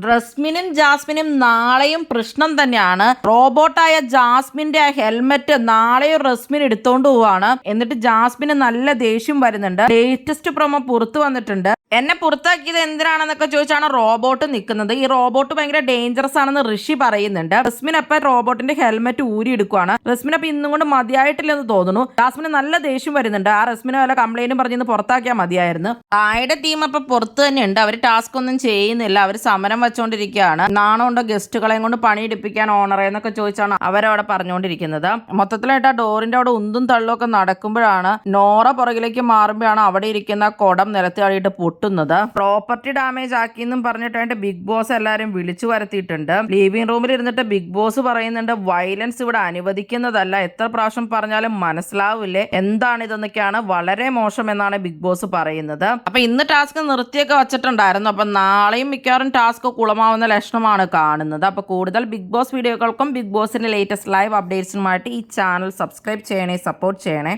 റസ്മിനും ജാസ്മിനും നാളെയും പ്രശ്നം തന്നെയാണ്. റോബോട്ടായ ജാസ്മിന്റെ ആ ഹെൽമെറ്റ് നാളെയും റസ്മിൻ എടുത്തോണ്ട് പോവാണ്. എന്നിട്ട് ജാസ്മിന് നല്ല ദേഷ്യം വരുന്നുണ്ട്. ലേറ്റസ്റ്റ് പ്രൊമോ പുറത്തു വന്നിട്ടുണ്ട്. എന്നെ പുറത്താക്കിയത് എന്തിനാണെന്നൊക്കെ ചോദിച്ചാണ് റോബോട്ട് നിൽക്കുന്നത്. ഈ റോബോട്ട് ഭയങ്കര ഡേഞ്ചറസ് ആണെന്ന് ഋഷി പറയുന്നുണ്ട്. റസ്മിൻ അപ്പം റോബോട്ടിന്റെ ഹെൽമെറ്റ് ഊരി എടുക്കുവാണ്. റസ്മിൻ അപ്പം ഇന്നും കൊണ്ട് മതിയായിട്ടില്ലെന്ന് തോന്നുന്നു. ജാസ്മിന് നല്ല ദേഷ്യം വരുന്നുണ്ട്. ആ റസ്മിനെ വല്ല കംപ്ലൈന്റും പറഞ്ഞ് പുറത്താക്കിയാൽ മതിയായിരുന്നു. തായുടെ ടീം അപ്പം പുറത്ത് തന്നെയുണ്ട്. അവർ ടാസ്ക് ഒന്നും ചെയ്യുന്നില്ല. അവർ സമരം വെച്ചോണ്ടിരിക്കുകയാണ്. നാണമുണ്ടോ ഗസ്റ്റുകളെയും കൊണ്ട് പണിയെടുപ്പിക്കാൻ ഓണറെ എന്നൊക്കെ ചോദിച്ചാണ് അവരവിടെ പറഞ്ഞുകൊണ്ടിരിക്കുന്നത്. മൊത്തത്തിലായിട്ട് ആ ഡോറിന്റെ അവിടെ ഉന്തും തള്ളും ഒക്കെ നടക്കുമ്പോഴാണ് നോറ പുറകിലേക്ക് മാറുമ്പോഴാണ് അവിടെ ഇരിക്കുന്ന കുടം നിലത്ത് ആടിയിട്ട് പൊട്ടുന്നത്. പ്രോപ്പർട്ടി ഡാമേജ് ആക്കിയെന്നും പറഞ്ഞിട്ടായിട്ട് ബിഗ് ബോസ് എല്ലാവരും വിളിച്ചു വരുത്തിയിട്ടുണ്ട്. ലിവിംഗ് റൂമിൽ ഇരുന്നിട്ട് ബിഗ് ബോസ് പറയുന്നുണ്ട് വയലൻസ് ഇവിടെ അനുവദിക്കുന്നതല്ല. എത്ര പ്രാവശ്യം പറഞ്ഞാലും മനസ്സിലാവില്ലേ എന്താണ് ഇതെന്നൊക്കെയാണ്. വളരെ മോശം എന്നാണ് ബിഗ് ബോസ് പറയുന്നത്. അപ്പൊ ഇന്ന് ടാസ്ക് നിർത്തിയൊക്കെ വെച്ചിട്ടുണ്ടായിരുന്നു. അപ്പൊ നാളെയും മിക്കവാറും ടാസ്ക് കുളമാവുന്ന ലക്ഷണമാണ് കാണുന്നത്. അപ്പൊ കൂടുതൽ ബിഗ് ബോസ് വീഡിയോകൾക്കും ബിഗ് ബോസിന്റെ ലേറ്റസ്റ്റ് ലൈവ് അപ്ഡേറ്റ്സിനുമായിട്ട് ഈ ചാനൽ സബ്സ്ക്രൈബ് ചെയ്യണേ, സപ്പോർട്ട് ചെയ്യണേ.